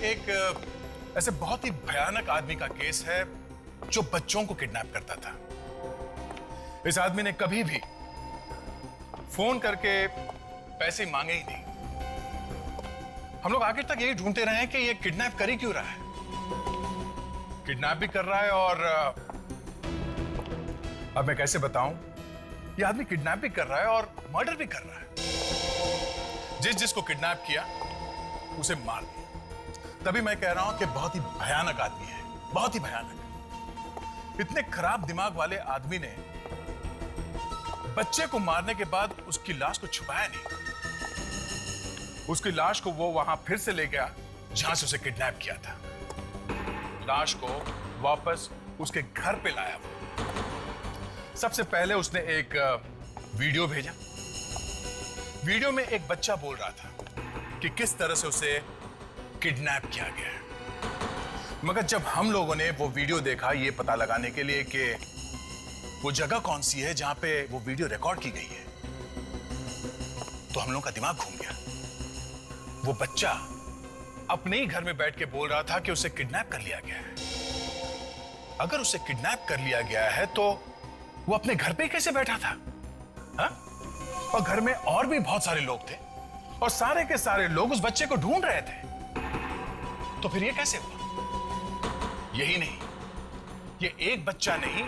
एक ऐसे बहुत ही भयानक आदमी का केस है जो बच्चों को किडनैप करता था। इस आदमी ने कभी भी फोन करके पैसे मांगे ही नहीं। हम लोग आखिर तक यही ढूंढते रहे कि ये किडनैप कर ही क्यों रहा है। किडनैप भी कर रहा है और अब मैं कैसे बताऊं, ये आदमी किडनैप भी कर रहा है और मर्डर भी कर रहा है। जिसको किडनैप किया उसे मार दिया। तभी मैं कह रहा हूं कि बहुत ही भयानक आदमी है, बहुत ही भयानक। इतने खराब दिमाग वाले आदमी ने बच्चे को मारने के बाद उसकी लाश को छुपाया नहीं। उसकी लाश को वो वहां फिर से ले गया जहां से उसे किडनैप किया था। लाश को वापस उसके घर पे लाया वो। सबसे पहले उसने एक वीडियो भेजा। वीडियो में एक बच्चा बोल रहा था कि किस तरह से उसे किडनैप किया गया है। मगर जब हम लोगों ने वो वीडियो देखा ये पता लगाने के लिए कि वो जगह कौन सी है जहां पे वो वीडियो रिकॉर्ड की गई है, तो हम लोगों का दिमाग घूम गया। वो बच्चा अपने ही घर में बैठ के बोल रहा था कि उसे किडनैप कर लिया गया है। अगर उसे किडनैप कर लिया गया है तो वो अपने घर पे ही कैसे बैठा था? हा? और घर में और भी बहुत सारे लोग थे और सारे के सारे लोग उस बच्चे को ढूंढ रहे थे। तो फिर ये कैसे हुआ? यही नहीं, ये एक बच्चा नहीं,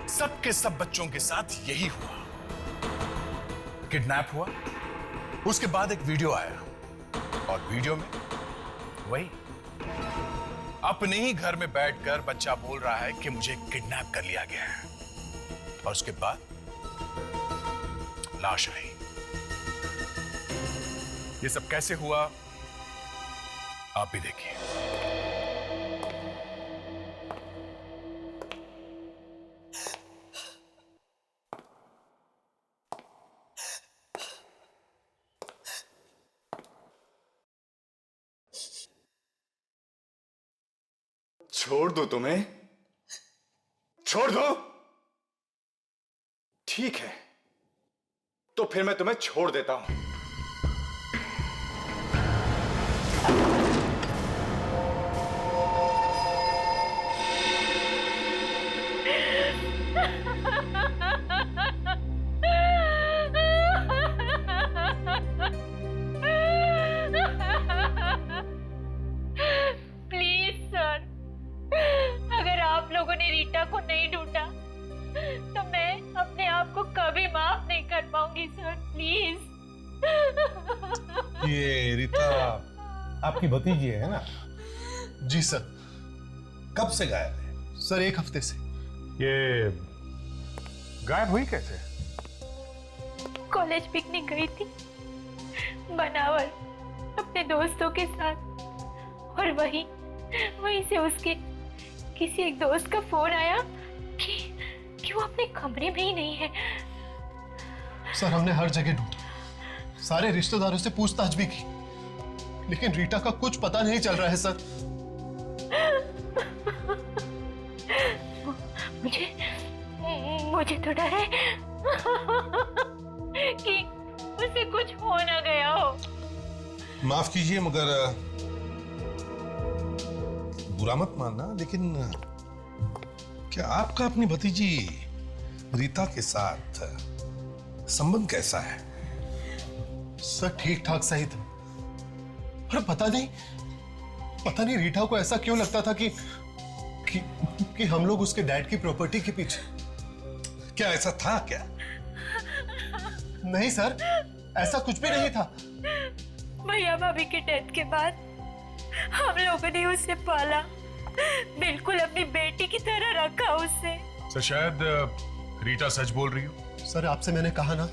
सबके सब बच्चों के साथ यही हुआ। किडनैप हुआ, उसके बाद एक वीडियो आया और वीडियो में वही अपने ही घर में बैठकर बच्चा बोल रहा है कि मुझे किडनैप कर लिया गया है। और उसके बाद लाश आई। ये सब कैसे हुआ आप भी देखिए। छोड़ दो तुम्हें, छोड़ दो। ठीक है, तो फिर मैं तुम्हें छोड़ देता हूं। प्लीज सर, अगर आप लोगों ने रीटा को नहीं ढूंढा तो मैं अपने आप को कभी माफ नहीं कर पाऊंगी सर, प्लीज। ये रीता आपकी भतीजी है ना? जी सर। कब से गायब है? सर 1 हफ्ते से। ये गायब हुई कैसे? कॉलेज पिकनिक गई थी बनावर अपने दोस्तों के साथ, और वहीं से उसके किसी एक दोस्त का फोन आया कि वो अपने कमरे में ही नहीं है। सर हमने हर जगह ढूंढा, सारे रिश्तेदारों से पूछताछ भी की, लेकिन रीटा का कुछ पता नहीं चल रहा है सर। मुझे तो डर है कि उसे कुछ हो ना गया हो। माफ कीजिए मगर बुरा मत मानना, लेकिन क्या आपका अपनी भतीजी रीता के साथ संबंध कैसा है? सर ठीक ठाक सही था, पर पता नहीं रीटा को ऐसा क्यों लगता था कि हम लोग उसके डैड की प्रॉपर्टी के पीछे। क्या ऐसा था क्या? नहीं सर, ऐसा कुछ भी नहीं था। भैया भाभी के डेथ के बाद हम लोगों ने उसे पाला, बिल्कुल अपनी बेटी की तरह रखा उसे। सर शायद रीटा सच बोल रही हो। सर आपसे मैंने कहा ना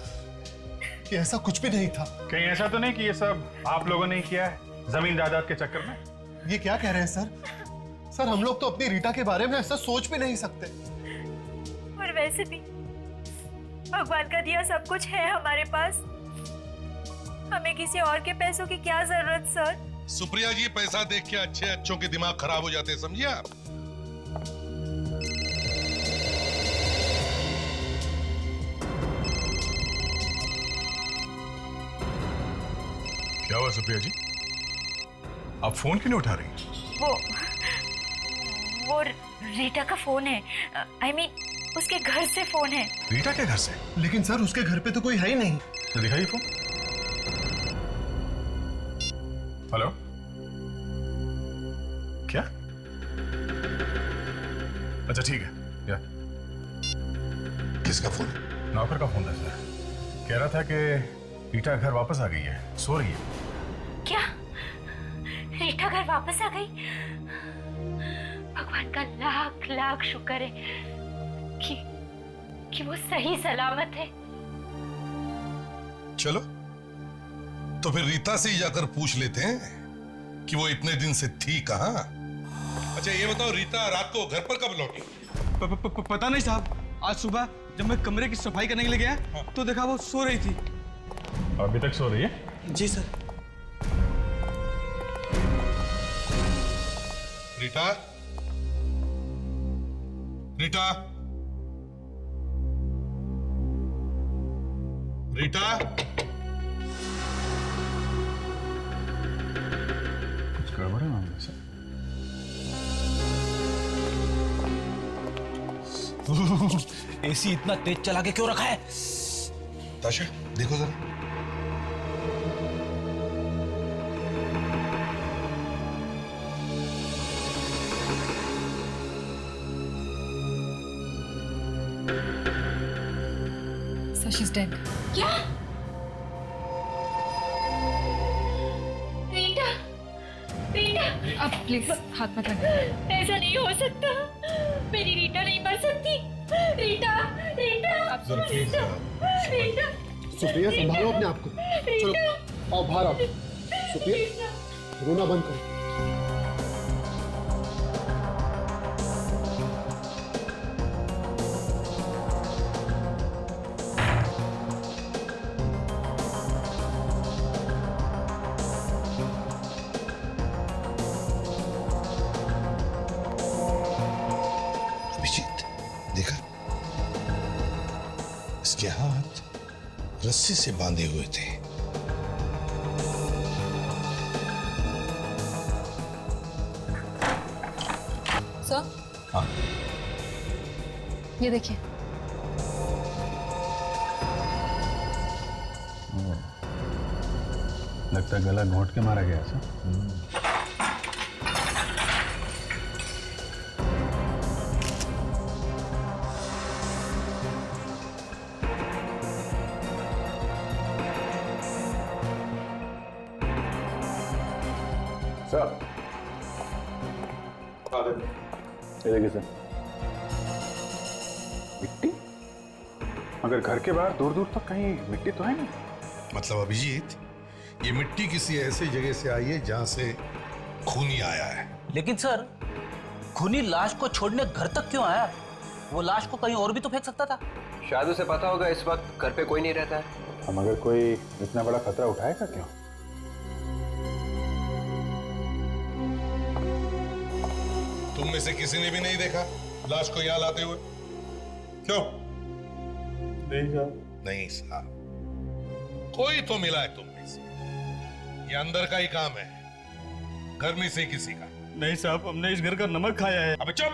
कि ऐसा कुछ भी नहीं था। कहीं ऐसा तो नहीं कि ये सब आप लोगों ने किया है जमीन जायदाद के चक्कर में? ये क्या कह रहे हैं सर? सर हम लोग तो अपनी रीटा के बारे में ऐसा सोच भी नहीं सकते। और वैसे भी भगवान का दिया सब कुछ है हमारे पास, हमें किसी और के पैसों की क्या जरूरत सर? सुप्रिया जी, पैसा देख के अच्छे अच्छों के दिमाग खराब हो जाते हैं, समझिए आप? क्या हुआ सुप्रिया जी? आप फोन क्यों नहीं उठा रही? वो रीटा का फोन है। आई मीन उसके घर से फोन है। रीटा के घर से? लेकिन सर उसके घर पे तो कोई है ही नहीं। तो दिखाइए फोन। हेलो, क्या? अच्छा ठीक है। या किसका फोन? नौकर का फोन था सर। कह रहा था कि रीटा घर वापस आ गई है, सो रही है। क्या रीटा घर वापस आ गई? भगवान का लाख लाख शुक्र है कि वो सही सलामत है। चलो तो फिर रीता से ही जाकर पूछ लेते हैं कि वो इतने दिन से थी कहाँ। अच्छा ये बताओ, रीता रात को घर पर कब लौटी? पता नहीं साहब। आज सुबह जब मैं कमरे की सफाई करने के लिए गया तो देखा वो सो रही थी। अभी तक सो रही है? जी सर। रीटा, रीटा, रीटा, कुछ गड़बड़ है मामले से? एसी इतना तेज चला के क्यों रखा है? ताशा देखो जरा। So she's dead. क्या? रीटा, रीटा, अब प्लीज हाथ मत लगाइए। ऐसा नहीं हो सकता। मेरी रीटा नहीं मर सकती। रीटा, रीटा, जरा प्लीज रीटा, सुप्रिया संभालो अपने आप को। चलो आओ बाहर आओ। सुप्रिया रोना बंद करो। अभिजीत देखा, इसके हाथ रस्सी से बांधे हुए थे। सर, हाँ, ये देखिए। लगता है गला घोंट के मारा गया सर। सर ये देखिए सर, मिट्टी। मगर घर के बाहर दूर दूर तक कहीं मिट्टी तो है नहीं। मतलब अभिजीत, ये मिट्टी किसी ऐसी जगह से आई है जहां से खूनी आया है। लेकिन सर, खूनी लाश को छोड़ने घर तक क्यों आया? वो लाश को कहीं और भी तो फेंक सकता था। शायद उसे पता होगा इस वक्त घर पे कोई नहीं रहता है। हम अगर कोई इतना बड़ा खतरा उठाएगा क्यों? तुम में से किसी ने भी नहीं देखा लाश को यहां लाते हुए? क्यों? नहीं साहब। नहीं साहब, कोई तो मिला है तुम में से। ये अंदर का ही काम है, घर में से किसी का। नहीं साहब, हमने इस घर का नमक खाया है। अबे चुप!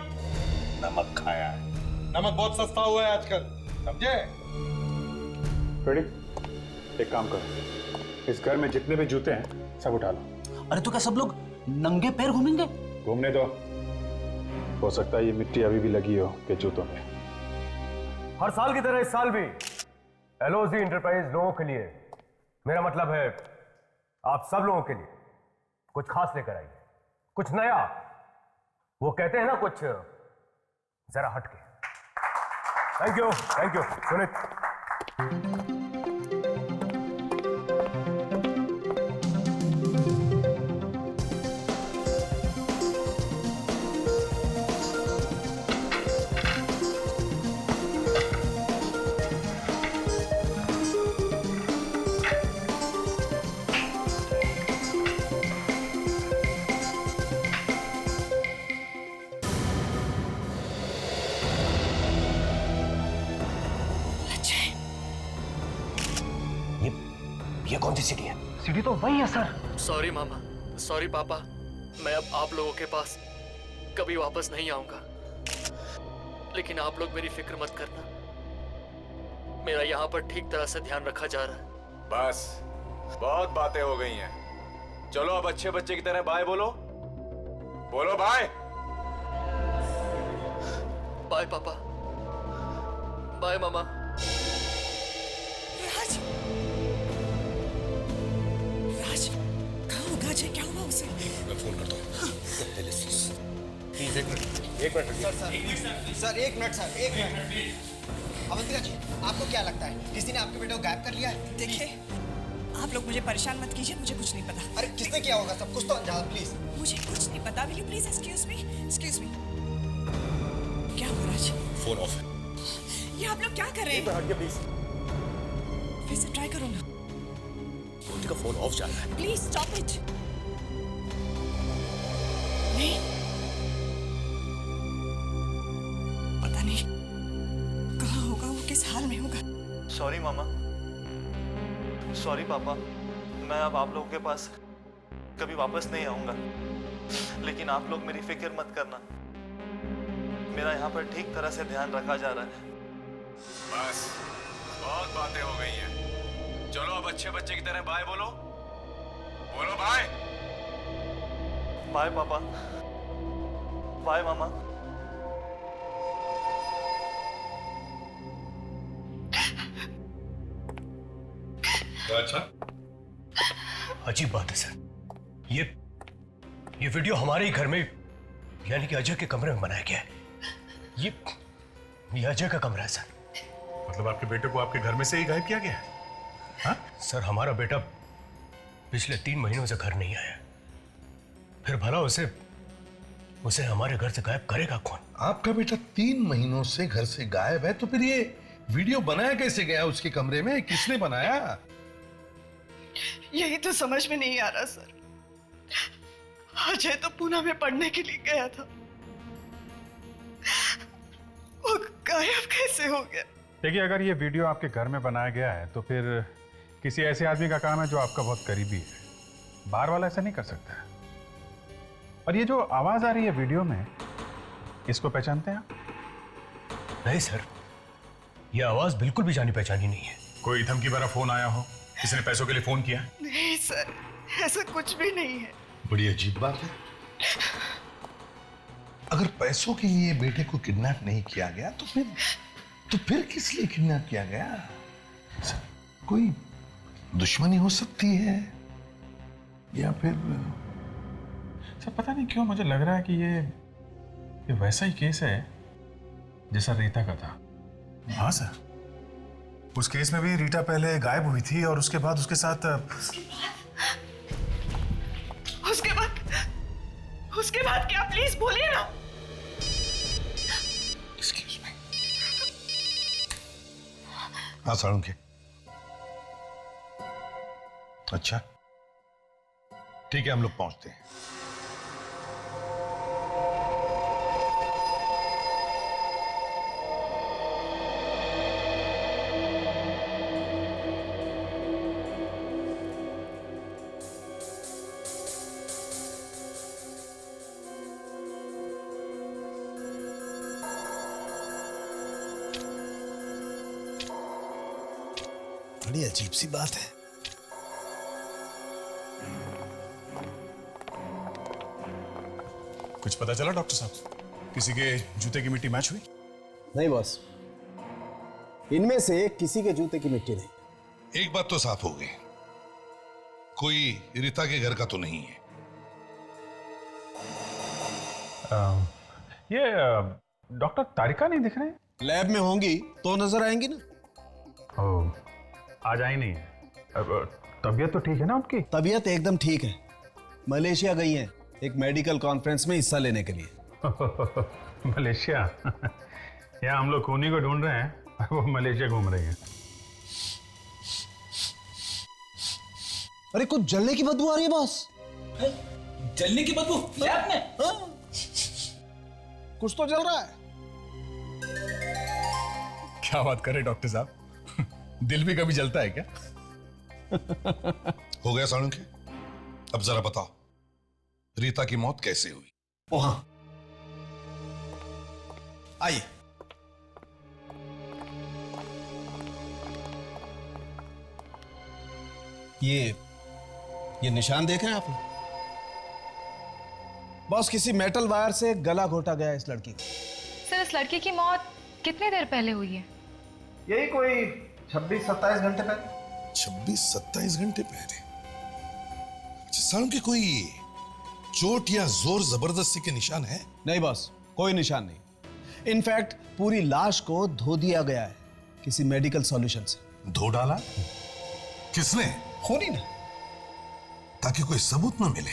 नमक खाया है? नमक बहुत सस्ता हुआ है आजकल, समझे? रेडी? एक काम करो, इस घर में जितने भी जूते हैं सब उठा लो। अरे तो क्या सब लोग नंगे पैर घूमेंगे? घूमने दो, हो सकता है ये मिट्टी अभी भी लगी हो के जूतों में। हर साल की तरह इस साल भी एलओजी इंटरप्राइज लोगों के लिए, मेरा मतलब है आप सब लोगों के लिए कुछ खास लेकर आइए, कुछ नया। वो कहते हैं ना, कुछ जरा हटके। Thank you Sunit. ये कौन सी सीढ़ी है? सीढ़ी तो वही है सर। सॉरी मामा, सॉरी पापा, मैं अब आप लोगों के पास कभी वापस नहीं आऊंगा, लेकिन आप लोग मेरी फिक्र मत करना। मेरा यहाँ पर ठीक तरह से ध्यान रखा जा रहा है। बस बहुत बातें हो गई हैं। चलो अब अच्छे बच्चे की तरह बाय बोलो। बोलो बाय। बाय पापा, बाय मामा। राज, राज कहाँ होगा अजय? क्या हुआ उसे? मैं फोन करता हूँ। एक मिनट सर एक मिनट अवंतिका जी, आपको क्या लगता है किसी ने आपके बेटे को गायब कर लिया है? देखिए, आप लोग मुझे परेशान मत कीजिए, मुझे कुछ नहीं पता। अरे किसने किया होगा? सब कुछ तो अंजाम, प्लीज। मुझे कुछ नहीं पता। Will you please excuse me? क्या हो राज? फोन ऑफ है। ये आप लोग क्या कर रहे हैं? प्लीज फिर से ट्राई करो ना। का फोन ऑफ जा रहा है। Please stop it. नहीं, पता नहीं कहाँ होगा वो, किस हाल में होगा। सॉरी मामा, सॉरी पापा। मैं अब आप लोगों के पास कभी वापस नहीं आऊंगा, लेकिन आप लोग मेरी फिक्र मत करना। मेरा यहाँ पर ठीक तरह से ध्यान रखा जा रहा है। बस बहुत बातें हो गई हैं। चलो अब अच्छे बच्चे की तरह बाय बोलो। बोलो बाय। बाय पापा, बाय मामा। अच्छा, अजीब बात है सर। ये वीडियो हमारे ही घर में, यानी कि अजय के कमरे में बनाया गया है। ये अजय का कमरा है सर। मतलब आपके बेटे को आपके घर में से ही गायब किया गया है? हाँ? सर, हमारा बेटा पिछले 3 महीनों से घर नहीं आया। फिर भला उसे हमारे घर से गायब करेगा कौन? आपका बेटा 3 महीनों से घर से गायब है, तो फिर ये वीडियो बनाया कैसे गया उसके कमरे में? किसने बनाया? यही तो समझ में नहीं आ रहा सर। अजय तो पूना में पढ़ने के लिए गया था, वो गायब कैसे हो गया? देखिए, अगर ये वीडियो आपके घर में बनाया गया है तो फिर किसी ऐसे आदमी का काम है जो आपका बहुत करीबी है। बाहर वाला ऐसा नहीं कर सकता है। और ये जो आवाज आ रही है वीडियो में, इसको पहचानते हैं आप? नहीं सर, ये आवाज बिल्कुल भी जानी पहचानी नहीं है। कोई धमकी भरा फोन आया हो? किसी ने पैसों के लिए फोन किया? नहीं सर, ऐसा कुछ भी नहीं है। बड़ी अजीब बात है। अगर पैसों के लिए बेटे को किडनैप नहीं किया गया तो फिर किस लिए किडनैप किया गया? कोई दुश्मनी हो सकती है, या फिर सर पता नहीं क्यों मुझे लग रहा है कि ये वैसा ही केस है जैसा रीता का था। हाँ सर, उस केस में भी रीटा पहले गायब हुई थी और उसके बाद उसके साथ उसके बाद क्या? प्लीज बोलिए ना। Excuse me. हाँ साळुंखे। अच्छा ठीक है, हम लोग पहुंचते हैं। बड़ी अजीब सी बात है। कुछ पता चला डॉक्टर साहब? किसी के जूते की मिट्टी मैच हुई? नहीं बॉस, इनमें से किसी के जूते की मिट्टी नहीं। एक बात तो साफ हो गई, कोई रीता के घर का तो नहीं है। ये डॉक्टर तारिका नहीं दिख रहे? लैब में होंगी तो नजर आएंगी ना। आज आई नहीं है। तबीयत तो ठीक है ना उनकी? तबीयत एकदम ठीक है। मलेशिया गई हैं एक मेडिकल कॉन्फ्रेंस में हिस्सा लेने के लिए। मलेशिया? यहाँ हम लोग खूनी को ढूंढ रहे हैं, वो मलेशिया घूम रही है। अरे कुछ जलने की बदबू आ रही है बॉस। जलने की बदबू लैब में? कुछ तो जल रहा है। क्या बात कर रहे डॉक्टर साहब, दिल भी कभी जलता है क्या? हो गया साळुंखे, अब जरा बताओ रीता की मौत कैसे हुई? वहां आइए। ये निशान देख रहे हैं आप? बॉस, किसी मेटल वायर से गला घोटा गया इस लड़की का। सर, इस लड़की की मौत कितनी देर पहले हुई है? यही कोई 26-27 घंटे पहले। 26-27 घंटे पहले? अच्छा, सालों की कोई चोट या जोर जबरदस्ती के निशान है? नहीं बॉस, कोई निशान नहीं। इनफैक्ट पूरी लाश को धो दिया गया है किसी मेडिकल सॉल्यूशन से। धो डाला? किसने? खूनी ने। ताकि कोई सबूत ना मिले।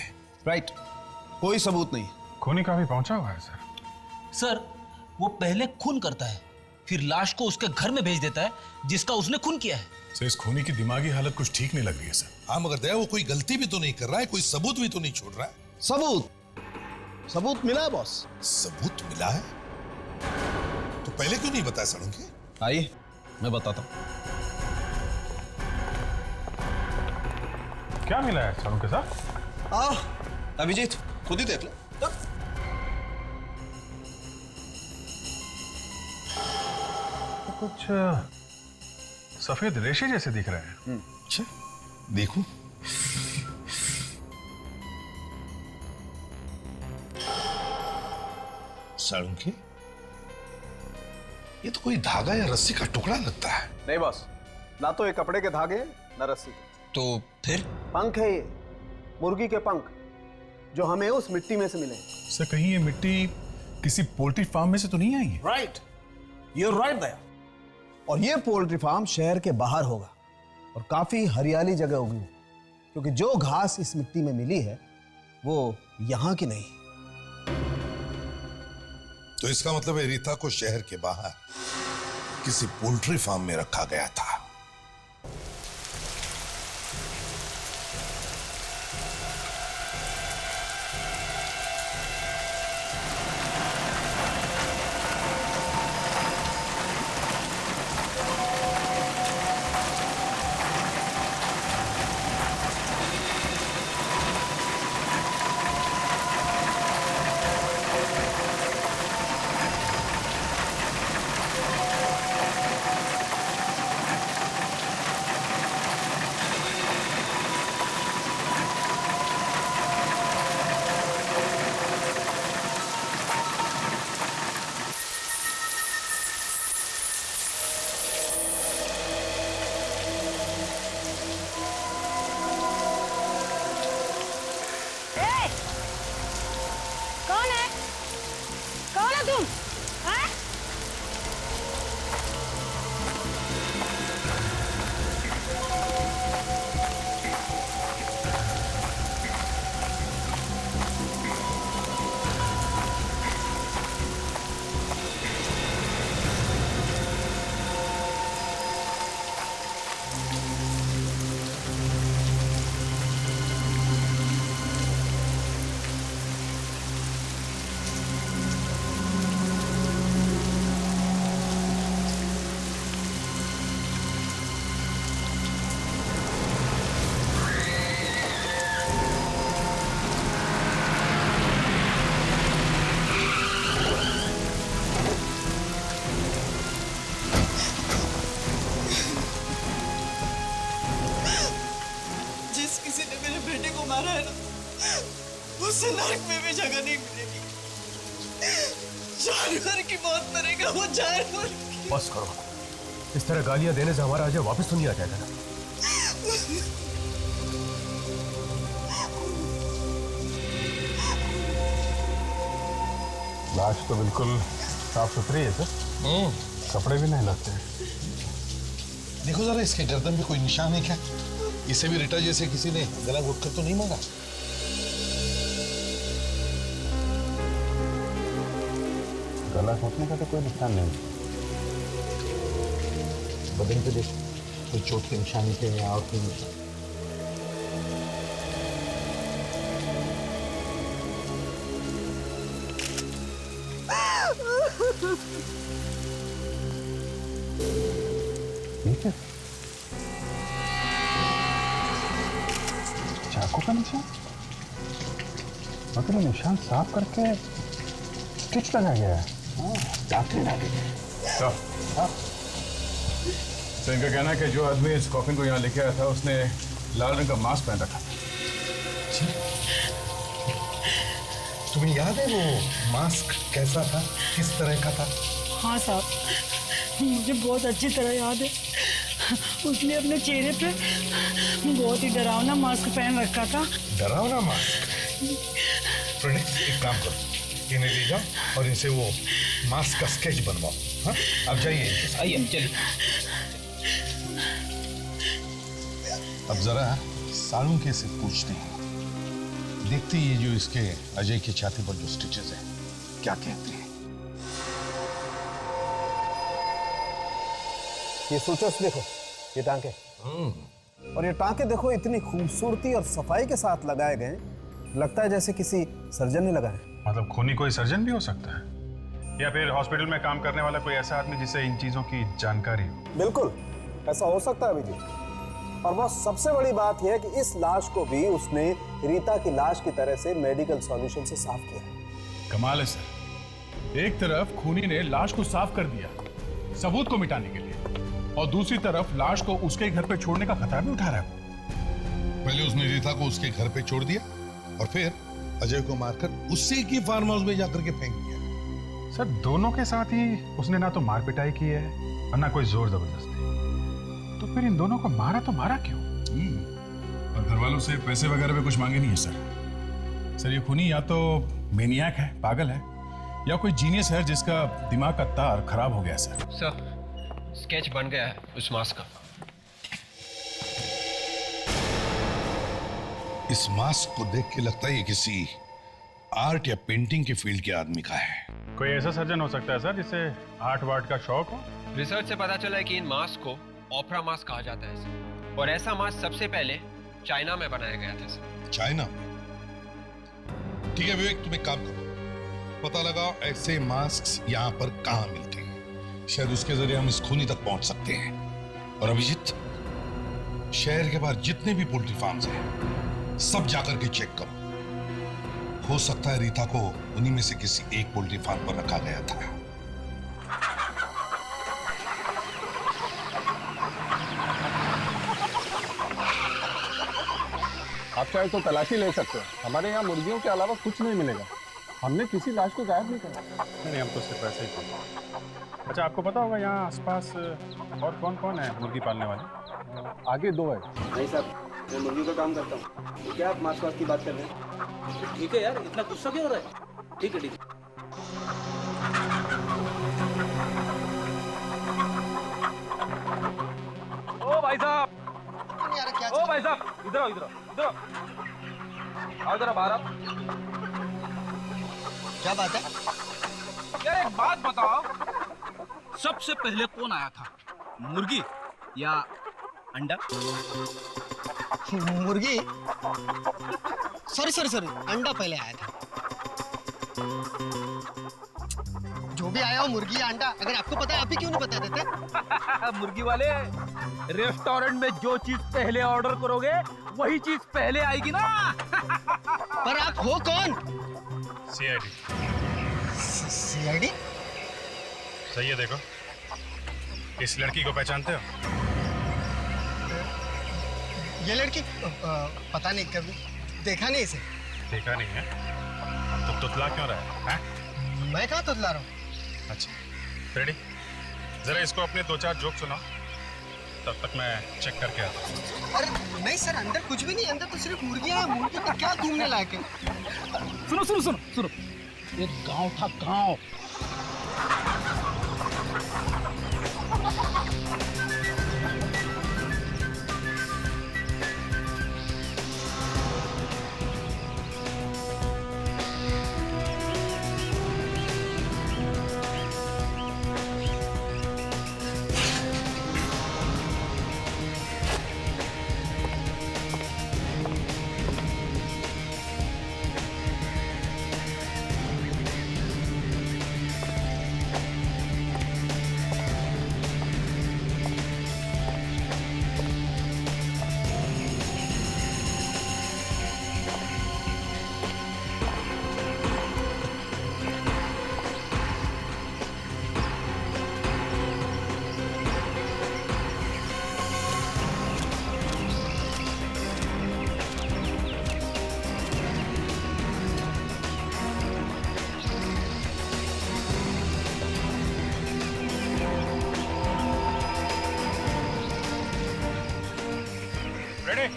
राइट, कोई सबूत नहीं। खूनी काफी पहुंचा हुआ है सर। सर, वो पहले खून करता है, फिर लाश को उसके घर में भेज देता है जिसका उसने खून किया है। सर, इस खूनी की दिमागी हालत कुछ ठीक नहीं लग रही है सर। हाँ, मगर दया वो कोई गलती भी तो नहीं कर रहा है, कोई सबूत भी तो नहीं छोड़ रहा है। सबूत मिला है बॉस। सबूत मिला है? तो पहले क्यों नहीं बताया सालुंके? आइए मैं बताता हूं। क्या मिला है सालुंके साहब? अभिजीत खुद ही देख लो। कुछ सफेद रेशे जैसे दिख रहे हैं। अच्छा, देखो। सालुंके, ये तो कोई धागा या रस्सी का टुकड़ा लगता है। नहीं बॉस, ना तो ये कपड़े के धागे ना रस्सी के। तो फिर? पंख है ये, मुर्गी के पंख, जो हमें उस मिट्टी में से मिले। सर, कहीं ये मिट्टी किसी पोल्ट्री फार्म में से तो नहीं आई है? राइट, यूर राइट दया। और ये पोल्ट्री फार्म शहर के बाहर होगा और काफी हरियाली जगह होगी, क्योंकि जो घास इस मिट्टी में मिली है वो यहां की नहीं। तो इसका मतलब है रीता को शहर के बाहर किसी पोल्ट्री फार्म में रखा गया था। उसे नरक में भी जगह नहीं मिलेगी। जानवर की मौत मरेगा वो, जानवर। बस करो, इस तरह गालियां देने से हमारा अजय वापस तो नहीं आ जाएगा ना? लाश तो बिल्कुल साफ सुथरी है सर। कपड़े भी नहीं लगते। देखो जरा, इसके गर्दन पे कोई निशान है क्या? इसे भी रीटा जैसे किसी ने गला घोट कर तो नहीं मारा? गला घोटने का तो कोई निशान नहीं। बदन पे देख, कोई चोट के निशान थे या और कोई निशान? ठीक है, चाकू का निशान। मतलब निशान साफ करके स्टिच लगा गया है। टाके लगे तो इनका कहना है कि जो आदमी इस कॉफिन को यहाँ लेके आया था उसने लाल रंग का मास्क पहन रखा था। तुम्हें याद है वो मास्क कैसा था, किस तरह का था? हाँ साहब, मुझे बहुत अच्छी तरह याद है। उसने अपने चेहरे पे बहुत ही डरावना मास्क पहन रखा था। डरावना मास्क? फ्रेंड्स, एक काम करो, इन्हें ले जाओ और इनसे वो मास्क का स्केच बनवाओ। हाँ, अब जाइए। आइए चलिए। अब जरा सालुंके से पूछते हैं, देखते ही ये जो इसके अजय की छाती पर जो स्टिचेस हैं क्या कहते हैं। ये सूचस देखो, ये टांके। और ये टांके देखो इतनी खूबसूरती और सफाई के साथ लगाए गए, लगता है जैसे किसी सर्जन ने लगाए। मतलब खूनी कोई सर्जन भी हो सकता है या फिर हॉस्पिटल में काम करने वाला कोई ऐसा आदमी जिसे इन चीजों की जानकारी हो। बिल्कुल ऐसा हो सकता है अभिजीत। और वो सबसे बड़ी बात यह है कि इस लाश को भी उसने रीता की लाश की तरह से मेडिकल सॉल्यूशन से साफ किया। कमाल है सर, एक तरफ खूनी ने लाश को साफ कर दिया सबूत को मिटाने के लिए, और दूसरी तरफ लाश को उसके घर पे छोड़ने का खतरा भी उठा रहा है। पहले उसने रीता को उसके घर पे छोड़ दिया और फिर अजय को मारकर उसी की फार्म हाउस में जाकर के फेंक दिया। सर दोनों के साथ ही उसने ना तो मार पिटाई की है और ना कोई जोर जबरदस्ती, तो फिर इन दोनों को मारा तो मारा क्यों? और घर वालों से पैसे वगैरह भी कुछ मांगे नहीं है सर। ये खूनी या तो मेनियाक है, पागल है, या कोई जीनियस है जिसका दिमाग का तार खराब हो गया सर। स्केच बन गया है उस मास्क का। इस मास्क को देख के लगता है ये किसी आर्ट या पेंटिंग के फील्ड के आदमी का है। कोई ऐसा सर्जन हो सकता है सर जिसे आर्ट वार्ट का शौक हो। रिसर्च से पता चला है कि इन मास्क को ओपरा मास्क कहा जाता है सर, और ऐसा मास्क सबसे पहले चाइना में बनाया गया था सर। चाइना में? ठीक है विवेक, तुम एक काम करो, पता लगाओ ऐसे मास्क यहाँ पर कहाँ मिलते हैं, शायद उसके जरिए हम इस खूनी तक पहुंच सकते हैं। और अभिजीत, शहर के बाहर जितने भी पोल्ट्री फार्म्स हैं सब जाकर के चेक करो, हो सकता है रीता को उन्हीं में से किसी एक पोल्ट्री फार्म पर रखा गया था। आप चाहे तो तलाशी ले सकते हैं, हमारे यहाँ मुर्गियों के अलावा कुछ नहीं मिलेगा। हमने किसी लाश को गायब नहीं करा। नहीं, हम तो सिर्फ ऐसे ही करते। अच्छा, आपको पता होगा यहाँ आसपास और कौन कौन है मुर्गी पालने वाले? आगे दो है। नहीं साहब, मैं मुर्गी का काम करता हूँ। तो क्या आप मांस वास की बात कर रहे हैं? ठीक है यार, इतना गुस्सा क्यों हो रहा है? ठीक है ठीक है। ओ भाई साहब, ओ भाई साहब, इधर आओ, इधर आओ, इधर आओ, आओ जरा बाहर आओ। क्या बात है? यार एक बात बताओ, सबसे पहले कौन आया था, मुर्गी या अंडा? मुर्गी? सॉरी, अंडा पहले आया था। जो भी आया हो, मुर्गी या अंडा, अगर आपको पता है आप ही क्यों नहीं बता देते? मुर्गी वाले, रेस्टोरेंट में जो चीज पहले ऑर्डर करोगे वही चीज पहले आएगी ना। पर आप हो कौन? सीआईडी। सीआईडी? सही है, देखो इस लड़की को पहचानते हो? ये लड़की? पता नहीं, कभी देखा नहीं इसे। देखा नहीं है तो तुतला क्यों रहा है? मैं कहाँ तुतला रहा हूँ? अच्छा रेडी, जरा इसको अपने 2-4 जोक सुनाओ, तब तक मैं चेक करके आता हूँ। अरे नहीं सर, अंदर कुछ भी नहीं, अंदर तो सिर्फ मुर्गियाँ हैं। मुर्गी पे क्या घूमने लायक है? सुनो, एक गांव था, गांव। रेडी,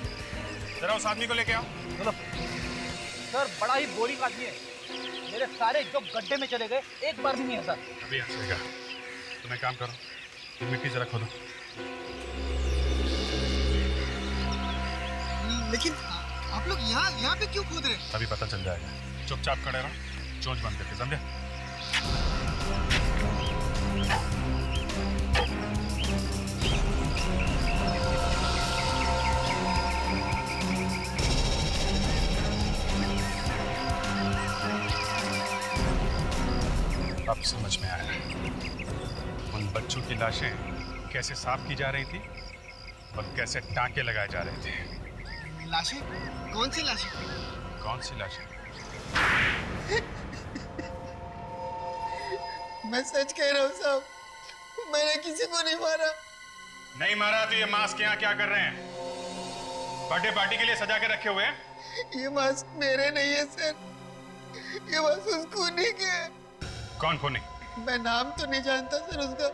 जरा उस आदमी को लेके आओ। चलो सर, बड़ा ही बोरिंग आदमी है। मेरे सारे जो गड्ढे में चले गए एक बार भी नहीं हंसा। अभी हंसेगा। तुम एक काम करो, ये मिट्टी जरा खोदो। लेकिन आप लोग यहाँ पे क्यों कूद रहे हैं? अभी पता चल जाएगा। चुपचाप खड़े रहो, चोंच बंद करके, समझे? अब समझ में आया उन बच्चों की लाशें कैसे साफ की जा रही थी और कैसे टांके लगाए जा रहे थे। लाशें? कौन सी लाशें? कौन सी लाशें? मैं सच कह रहा हूँ साहब, मैंने किसी को नहीं मारा। नहीं मारा तो ये मास्क यहाँ क्या कर रहे हैं? बर्थडे पार्टी के लिए सजा के रखे हुए हैं? ये मास्क मेरे नहीं है सर, ये मास्क उस खूनी के है। कौन खूनी? मैं नाम तो नहीं जानता सर उसका,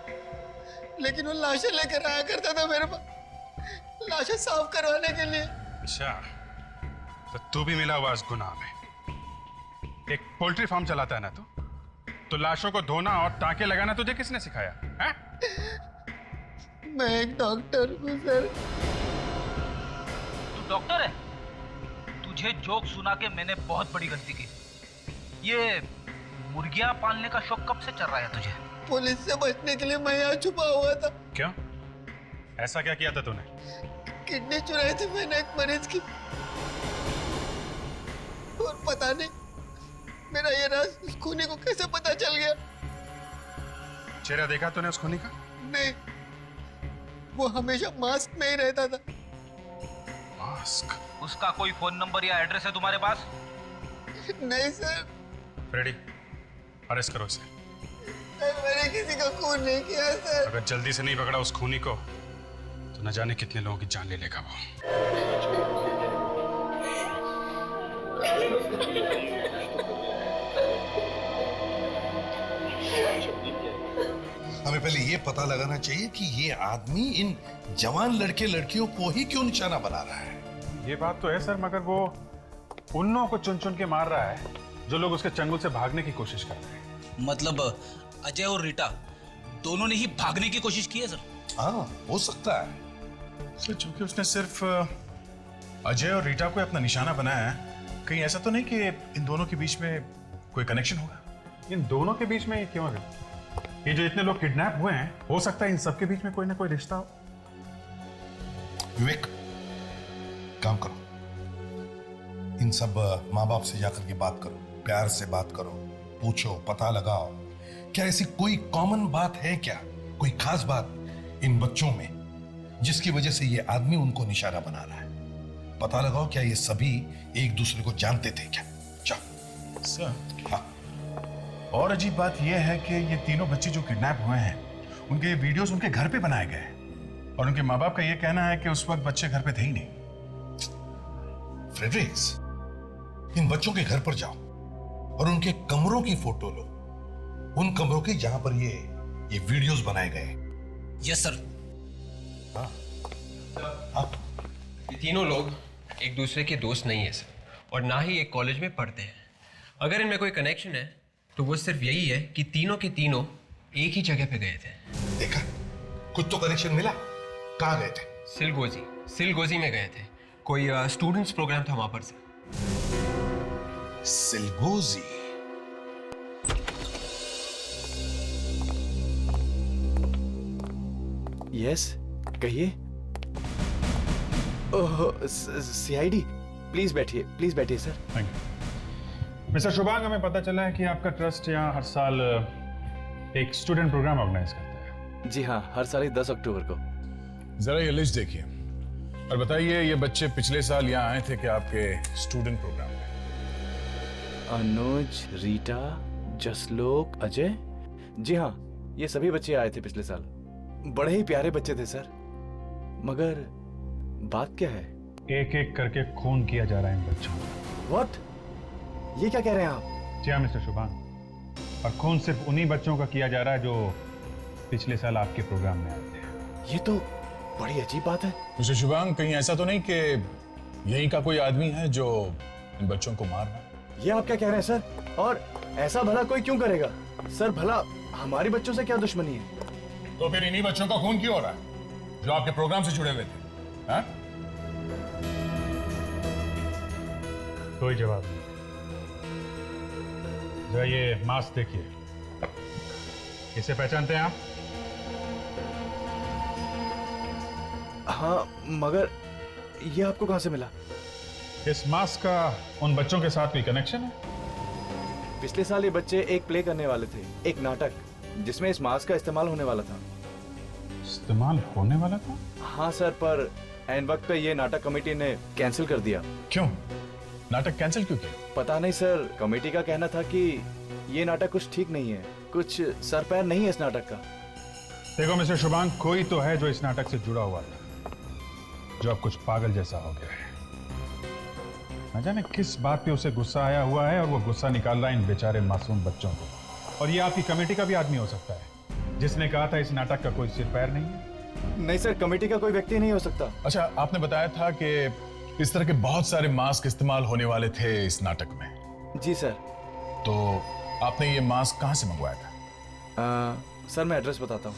लेकिन वो लाशें लेकर आया करता था मेरे पास, लाशें साफ करवाने के लिए। अच्छा, तो तू भी मिला हुआ इस गुनाह में। एक पोल्ट्री फार्म चलाता है ना तो लाशों को धोना और टांके लगाना तुझे किसने सिखाया है? मैं एक डॉक्टर हूँ सर। तू डॉक्टर है? तुझे जोक सुना के मैंने बहुत बड़ी गलती की। ये मुर्गियां पालने का शौक कब से चल रहा है तुझे? पुलिस से बचने के लिए मैं यहाँ छुपा हुआ था। क्यों? ऐसा क्या किया था तूने? किडनी चुराई थी मैंने एक मरीज की, और पता नहीं मेरा ये राज उस खूनी को कैसे पता चल गया। चेहरा देखा तूने उस खूनी का? नहीं, वो हमेशा मास्क में ही रहता था। मास्क? उसका कोई फोन नंबर या एड्रेस है तुम्हारे पास? नहीं सर। रेडी, अरेस्ट करो इसे। मैंने किसी का खून नहीं किया सर। अगर जल्दी से नहीं पकड़ा उस खूनी को तो न जाने कितने लोगों की जान ले लेगा वो। हमें पहले ये पता लगाना चाहिए कि ये आदमी इन जवान लड़के लड़कियों को ही क्यों निशाना बना रहा है। ये बात तो है सर, मगर वो उन लोगों को चुन चुन के मार रहा है जो लोग उसके चंगुल से भागने की कोशिश कर रहे हैं। मतलब अजय और रीटा दोनों ने ही भागने की कोशिश की है सर? हाँ, हो सकता है सर, चूंकि उसने सिर्फ अजय और रीटा को अपना निशाना बनाया है, कहीं ऐसा तो नहीं कि इन दोनों के बीच में कोई कनेक्शन होगा? इन दोनों के बीच में ये क्यों है? ये जो इतने लोग किडनैप हुए हैं, हो सकता है इन सबके बीच में कोई ना कोई रिश्ता हो। विवेक, काम करो, इन सब माँ बाप से जाकर के बात करो, प्यार से बात करो, पूछो, पता लगाओ, क्या ऐसी कोई कॉमन बात है क्या, कोई खास बात इन बच्चों में जिसकी वजह से ये आदमी उनको निशाना बना रहा है। पता लगाओ, क्या ये सभी एक दूसरे को जानते थे क्या? जाओ। सर, हाँ। और अजीब बात यह है कि ये तीनों बच्चे जो किडनैप हुए हैं, उनके ये वीडियोस उनके घर पे बनाए गए हैं, और उनके माँ बाप का ये कहना है कि उस वक्त बच्चे घर पे थे ही नहीं। फ्रेडरिक्स, इन बच्चों के घर पर जाओ और उनके कमरों की फोटो लो, उन कमरों की जहां पर ये वीडियोस बनाए गए। Yes sir. हाँ। ये तीनों लोग एक दूसरे के दोस्त नहीं है सर, और ना ही एक कॉलेज में पढ़ते हैं। अगर इनमें कोई कनेक्शन है तो वो सिर्फ यही है कि तीनों के तीनों एक ही जगह पे गए थे। देखा, कुछ तो कनेक्शन मिला। कहाँ गए थे? सिलगोजी में गए थे। कोई स्टूडेंट्स प्रोग्राम था वहां पर से। सिलगोजी? यस, कहिए। ओह, सीआईडी, प्लीज बैठिए sir. Thank you. Mister Shubhang, हमें पता चला है कि आपका ट्रस्ट यहाँ हर साल एक स्टूडेंट प्रोग्राम ऑर्गेनाइज करता है। जी हाँ, हर साल 10 अक्टूबर को। जरा ये लिस्ट देखिए और बताइए, ये बच्चे पिछले साल यहाँ आए थे कि आपके स्टूडेंट प्रोग्राम में? अनुज, रीटा, जसलोक, अजय। जी हाँ, ये सभी बच्चे आए थे पिछले साल। बड़े ही प्यारे बच्चे थे सर। मगर बात क्या है? एक एक करके खून किया जा रहा है इन बच्चों को। व्हाट? ये क्या कह रहे हैं आप? जी हाँ मिस्टर शुभांग, और खून सिर्फ उन्हीं बच्चों का किया जा रहा है जो पिछले साल आपके प्रोग्राम में आए थे। ये तो बड़ी अजीब बात है। मिस्टर शुभांग, कहीं ऐसा तो नहीं कि यहीं का कोई आदमी है जो इन बच्चों को मार रहा है? ये आप क्या कह रहे हैं सर? और ऐसा भला कोई क्यों करेगा सर? भला हमारे बच्चों से क्या दुश्मनी है? तो फिर इन्हीं बच्चों का खून क्यों हो रहा है जो आपके प्रोग्राम से जुड़े हुए थे? हाँ? कोई जवाब नहीं। जरा ये मास्क देखिए, इसे पहचानते हैं आप? हाँ, मगर ये आपको कहां से मिला? इस मास्क का उन बच्चों के साथ कोई कनेक्शन है? पिछले साल ये बच्चे एक प्ले करने वाले थे, एक नाटक, जिसमें इस मास्क का इस्तेमाल होने वाला था। इस्तेमाल होने वाला था? हाँ सर, पर ऐन वक्त पे ये नाटक कमेटी ने कैंसिल कर दिया। क्यों? नाटक कैंसिल क्यों किया? पता नहीं सर, कमेटी का कहना था कि ये नाटक कुछ ठीक नहीं है, कुछ सर पैर नहीं है इस नाटक का। देखो मिस्टर शुभांग, कोई तो है जो इस नाटक से जुड़ा हुआ था, जो अब कुछ पागल जैसा हो गया है। न जाने किस बात पे उसे गुस्सा आया हुआ है और वो गुस्सा निकाल रहा है इन बेचारे मासूम बच्चों को। और ये आपकी कमेटी का भी आदमी हो सकता है, जिसने कहा था इस नाटक का कोई सिर पैर नहीं है। नहीं सर, कमेटी का कोई व्यक्ति नहीं हो सकता। अच्छा, आपने बताया था कि इस तरह के बहुत सारे मास्क इस्तेमाल होने वाले थे इस नाटक में। जी सर। तो आपने ये मास्क कहां से मंगवाया था? सर मैं एड्रेस बताता हूँ।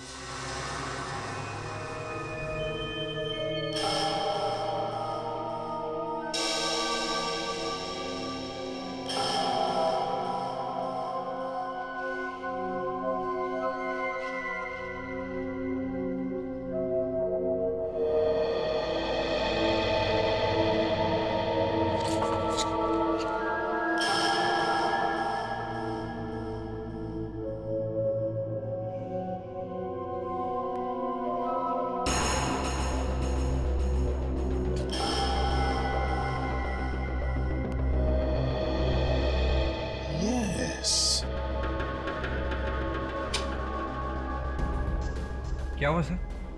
क्या हुआ सर?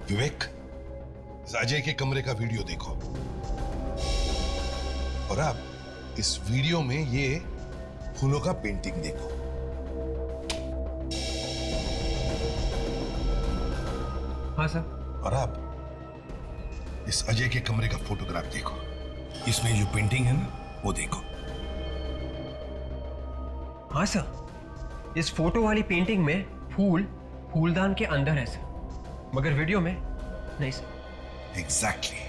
विवेक, अजय के कमरे का वीडियो देखो, और अब इस वीडियो में ये फूलों का पेंटिंग देखो। हाँ सर। और अब इस अजय के कमरे का फोटोग्राफ देखो, इसमें जो पेंटिंग है ना, वो देखो। हाँ सर, इस फोटो वाली पेंटिंग में फूलदान के अंदर है सर, मगर वीडियो में नहीं सर। एग्जैक्टली।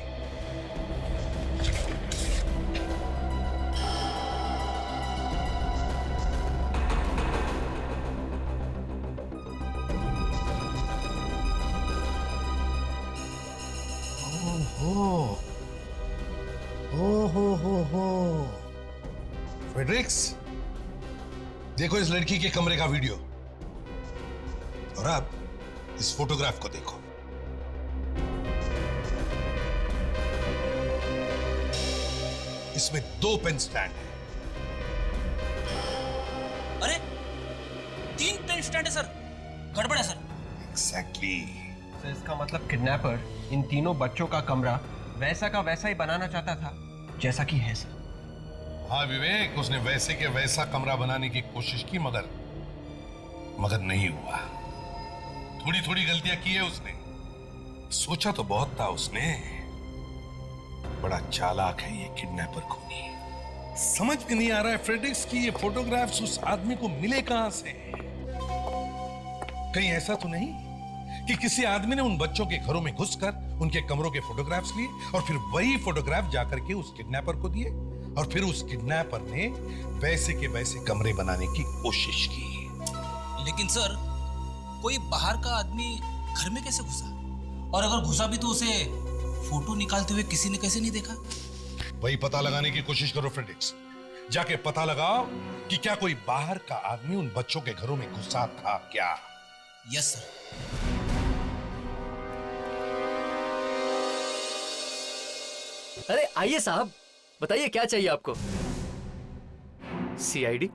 हो फ्रेडरिक्स, देखो इस लड़की के कमरे का वीडियो, और अब इस फोटोग्राफ को देखो। इसमें 2 पेन स्टैंड है। अरे 3 पेन स्टैंड है सर, गड़बड़ है सर। एग्जैक्टली। सर इसका मतलब किडनैपर इन तीनों बच्चों का कमरा वैसा का वैसा ही बनाना चाहता था जैसा कि है सर। हाँ विवेक, उसने वैसे के वैसा कमरा बनाने की कोशिश की, मगर नहीं हुआ। थोड़ी थोड़ी गलतियां की है उसने, सोचा तो बहुत था उसने। बड़ा चालाक है ये किडनैपर खूनी। समझ में नहीं आ रहा है फ्रेडरिक्स की ये फोटोग्राफ्स उस आदमी को मिले कहां से। कहीं ऐसा तो नहीं कि किसी आदमी ने उन बच्चों के घरों में घुसकर उनके कमरों के फोटोग्राफ्स लिए और फिर वही फोटोग्राफ जाकर के उस किडनैपर को दिए, और फिर उस किडनैपर ने वैसे के वैसे कमरे बनाने की कोशिश की। लेकिन सर, कोई बाहर का आदमी घर में कैसे घुसा? और अगर घुसा भी तो उसे फोटो निकालते हुए किसी ने कैसे नहीं देखा? वही पता लगाने की कोशिश करो फ्रेडरिक्स। जाके पता लगाओ कि क्या कोई बाहर का आदमी उन बच्चों के घरों में घुसा था क्या। Yes sir. अरे आइए साहब, बताइए क्या चाहिए आपको? सीआईडी?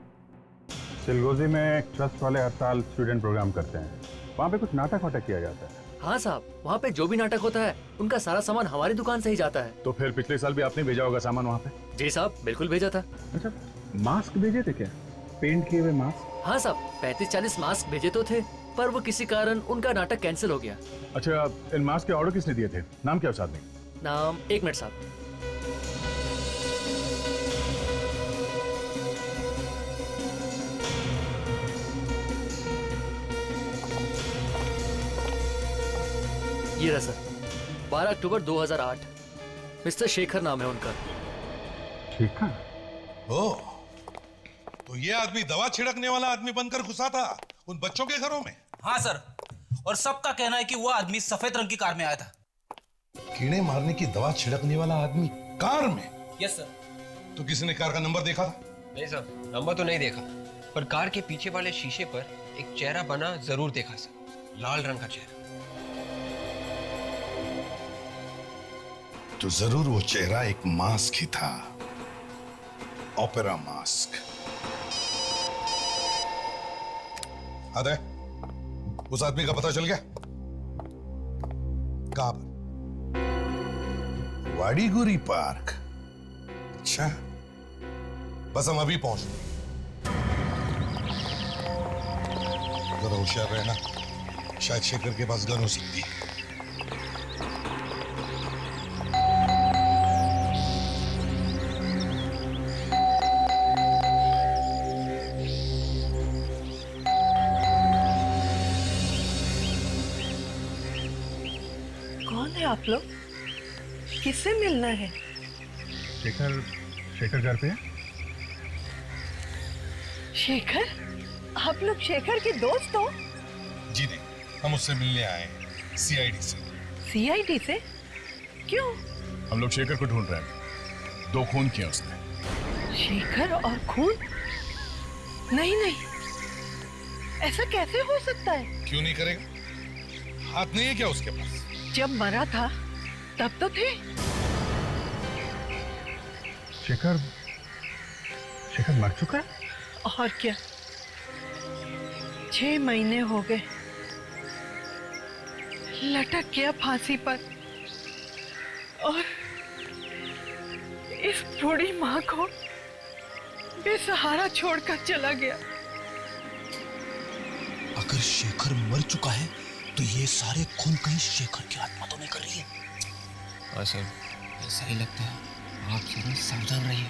चिलगोजी में एक ट्रस्ट वाले हर साल स्टूडेंट प्रोग्राम करते हैं, वहाँ पे कुछ नाटक वाटक किया जाता है। हाँ साहब, वहाँ पे जो भी नाटक होता है उनका सारा सामान हमारी दुकान से ही जाता है। तो फिर पिछले साल भी आपने भेजा होगा सामान वहाँ पे? जी साहब, बिल्कुल भेजा था। अच्छा, मास्क भेजे थे क्या? पेंट किए हुए मास्क? हाँ साहब, 35-40 मास्क भेजे तो थे। पर वो किसी कारण उनका नाटक कैंसिल हो गया। अच्छा, इन मास्क के ऑर्डर किसने दिए थे? नाम क्या उस आदमी? नाम, एक मिनट साहब। ये रहा सर, 12 अक्टूबर 2008। मिस्टर शेखर नाम है उनका। शेखर? ओ, तो ये आदमी दवा छिड़कने वाला आदमी बनकर घुसा था उन बच्चों के घरों में? हाँ सर, और सबका कहना है कि वो आदमी सफेद रंग की कार में आया था। कीड़े मारने की दवा छिड़कने वाला आदमी कार में? Yes sir. तो किसी ने कार का नंबर देखा था? नहीं सर, नंबर तो नहीं देखा, पर कार के पीछे वाले शीशे पर एक चेहरा बना जरूर देखा सर, लाल रंग का चेहरा। तो जरूर वो चेहरा एक मास्क ही था, ओपेरा मास्क। अरे, उस आदमी का पता चल गया? कहां पर? वाडीगुरी पार्क। अच्छा, बस हम अभी पहुंच गए। जरा होशियार रहना, शायद शेखर के पास गन हो सकती है। आप लोग किससे मिलना है? शेखर घर पे है? शेखर? आप लोग शेखर के दोस्त हो? जी नहीं, हम उससे मिलने आए हैं, सीआईडी से। सीआईडी से? क्यों? हम लोग शेखर को ढूंढ रहे हैं, 2 खून किया उसने। शेखर और खून? नहीं नहीं, ऐसा कैसे हो सकता है? क्यों नहीं करेगा? हाथ नहीं है क्या उसके पास? जब मरा था तब तो थे। शेखर मर चुका है? और क्या, 6 महीने हो गए, लटक गया फांसी पर, और इस बूढ़ी माँ को बेसहारा छोड़कर चला गया। अगर शेखर मर चुका है तो ये सारे खून कहीं शेखर की आत्मा तो नहीं कर रही है? हाँ सर, ऐसा ही लगता है। आप जरूर सावधान रहिए,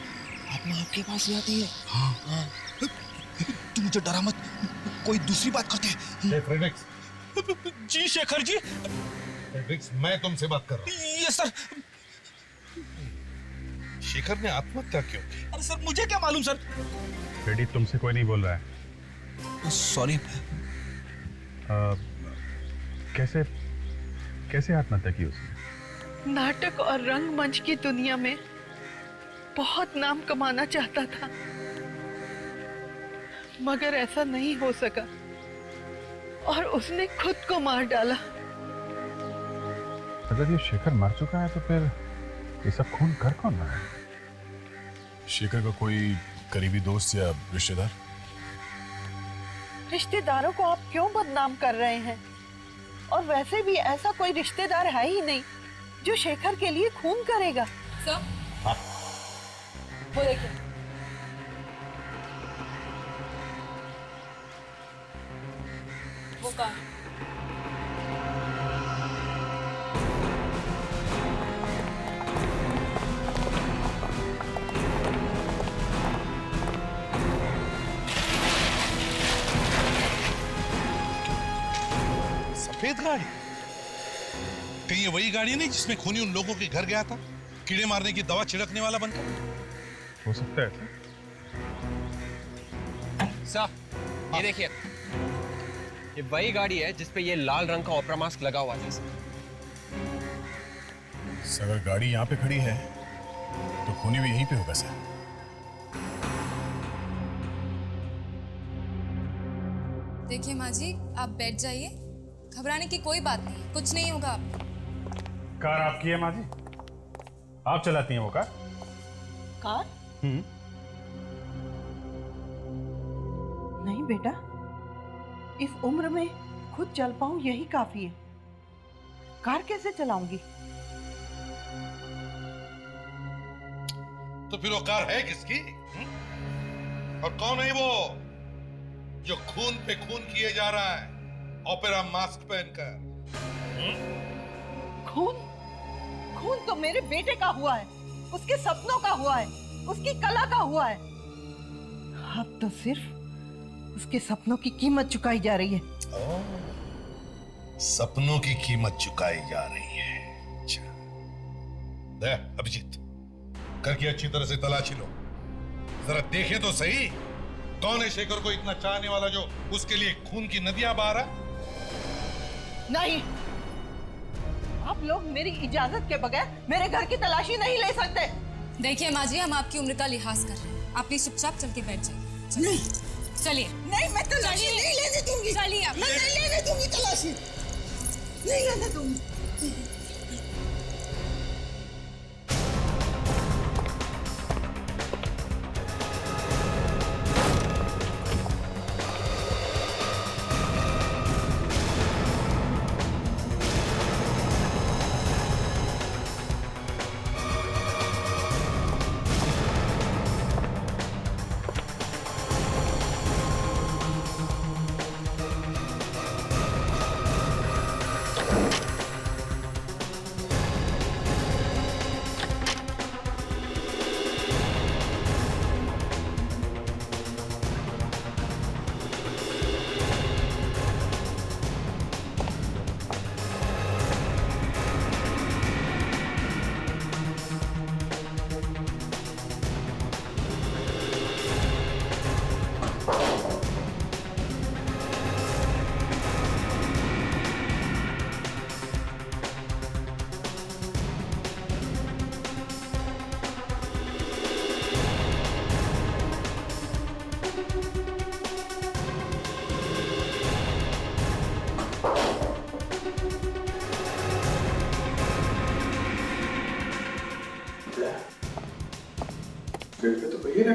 आत्मा आपके पास ही आती है। हाँ। तू मुझे डरा मत, कोई दूसरी बात करते हैं। फ्रेडरिक्स। जी शेखर जी। फ्रेडरिक्स, मैं तुमसे बात कर रहा हूँ। Yes sir. शेखर ने आत्महत्या क्यों की? अरे सर, मुझे क्या मालूम सर। फ्रेडी, तुमसे कोई नहीं बोल रहा है। सॉरी। कैसे आत्महत्या की उसने? नाटक और रंगमंच की दुनिया में बहुत नाम कमाना चाहता था, मगर ऐसा नहीं हो सका और उसने खुद को मार डाला। अगर ये शेखर मर चुका है तो फिर ये सब खून कर कौन रहा है? शेखर का कोई करीबी दोस्त या रिश्तेदार? रिश्तेदारों को आप क्यों बदनाम कर रहे हैं? और वैसे भी ऐसा कोई रिश्तेदार है ही नहीं जो शेखर के लिए खून करेगा। सर, हाँ? वो देखिए। वो कहाँ? सफेद गाड़ी? कहीं ये वही गाड़ी नहीं जिसमें खूनी उन लोगों के घर गया था, कीड़े मारने की दवा छिड़कने वाला बनकर? हो सकता है सर, ये देखिए, ये वही गाड़ी है जिसपे ये लाल रंग का ओपेरा मास्क लगा हुआ था। सर, अगर गाड़ी यहाँ पे खड़ी है तो खूनी भी यहीं पे होगा सर। देखिए माँ जी, आप बैठ जाइए, घबराने की कोई बात नहीं, कुछ नहीं होगा आपको। कार आपकी है माँ जी? आप चलाती हैं वो कार? कार? नहीं बेटा, इस उम्र में खुद चल पाऊं यही काफी है। कार कैसे चलाऊंगी? तो फिर वो कार है किसकी? और कौन है वो जो खून पे खून किए जा रहा है? ओपेरा मास्क पहनकर। खून? खून तो मेरे बेटे का हुआ है, उसके सपनों का हुआ है, उसकी कला का हुआ है। अब तो सिर्फ उसके सपनों की कीमत चुकाई जा रही है। सपनों की कीमत चुकाई जा रही है। अच्छा, दे अभिजीत, घर की अच्छी तरह से तलाशी लो, जरा देखे तो सही कौन है शेखर को इतना चाहने वाला जो उसके लिए खून की नदियां बहा रहा। नहीं, आप लोग मेरी इजाजत के बगैर मेरे घर की तलाशी नहीं ले सकते। देखिए माँ जी, हम आपकी उम्र का लिहाज कर रहे हैं, आप प्लीज चुपचाप चल के बैठ जाइए। नहीं, चलिए। नहीं, मैं तलाशी नहीं लेने दूंगी। चलिए, मैं नहीं लेने दूंगी तलाशी, नहीं लेने दूंगी। तो भैया ना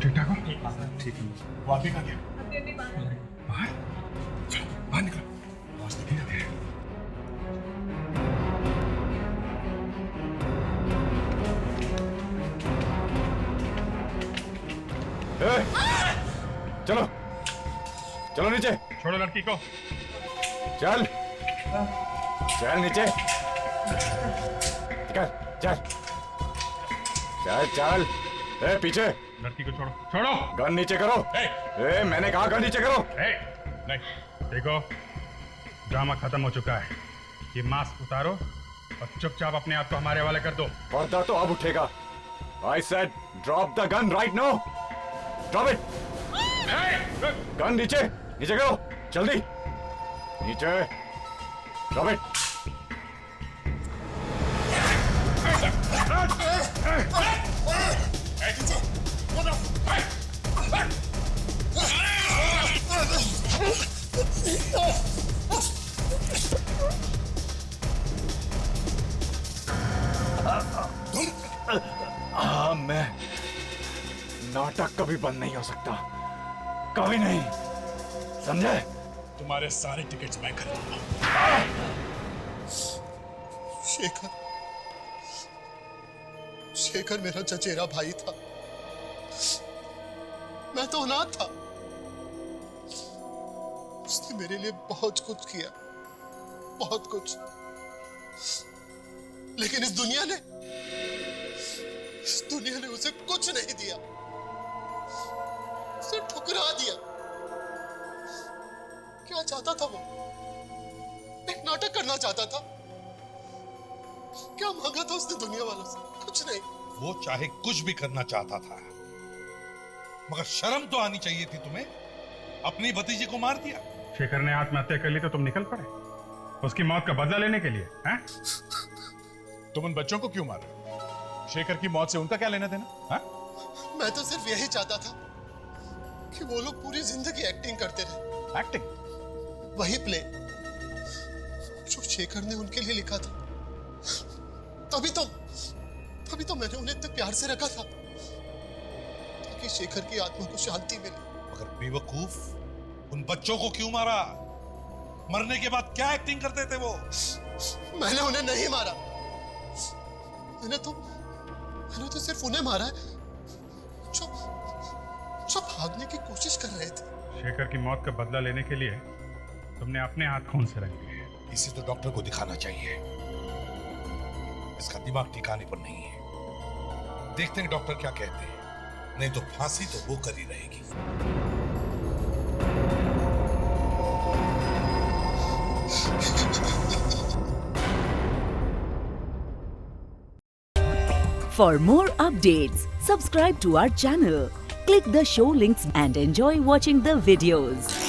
ठीक ठाक हो? ठीक है। वो आप भी कहाँ गया? बाहर? चलो बाहर निकलो, आवाज नहीं आती है। चलो चलो नीचे। छोड़ो लड़की को। चल चल नीचे। चल चल चल चल। ए पीछे। लड़की को छोड़ो, छोड़ो। गन नीचे करो। ए मैंने कहा गन नीचे करो। नहीं, देखो ड्रामा खत्म हो चुका है, ये मास्क उतारो और चुपचाप अपने आप को हमारे हवाले कर दो। पर्दा तो अब उठेगा। I said drop the gun right now. Drop it. Gun नीचे, नीचे करो, जल्दी नीचे। Drop it. हाँ, मैं नाटक कभी बंद नहीं हो सकता, कभी नहीं, समझे? तुम्हारे सारे टिकट्स मैं खरीदूंगा। शेखर, शेखर मेरा चचेरा भाई था। मैं तो अनाथ था। उसने मेरे लिए बहुत कुछ किया, बहुत कुछ। लेकिन इस दुनिया ने उसे कुछ नहीं दिया, उसे ठुकरा दिया। क्या चाहता था वो? एक नाटक करना चाहता था। क्या मांगा था उसने दुनिया वालों से? कुछ नहीं। वो चाहे कुछ भी करना चाहता था, मगर शर्म तो आनी चाहिए थी तुम्हें। अपनी भतीजे को मार दिया। शेखर ने आत्महत्या कर ली तो तुम निकल पड़े उसकी मौत का बदला लेने के लिए, हैं? तुम उन बच्चों को क्यों मार रहे हो? शेखर की मौत से उनका क्या लेना देना? हाँ? मैं तो सिर्फ यही चाहता था कि वो लोग पूरी जिंदगी एक्टिंग करते रहे। एक्टिंग? वही प्ले जो शेखर ने उनके लिए लिखा था। तभी तो मैंने उन्हें इतने प्यार से रखा था ताकि शेखर की आत्मा को शांति मिले। मगर बेवकूफ, उन बच्चों को क्यों मारा? मरने के बाद क्या एक्टिंग करते थे वो? मैंने उन्हें नहीं मारा। मैंने तो सिर्फ उन्हें मारा है जो भागने की कोशिश कर रहे थे। शेखर की मौत का बदला लेने के लिए तुमने अपने हाथ खून से रंग लिए। इसे तो डॉक्टर को दिखाना चाहिए। इसका दिमाग ठिकाने पर नहीं है। देखते हैं डॉक्टर क्या कहते हैं। नहीं तो फांसी तो वो कर ही रहेगी। For more updates, subscribe to our channel, click the show links and enjoy watching the videos.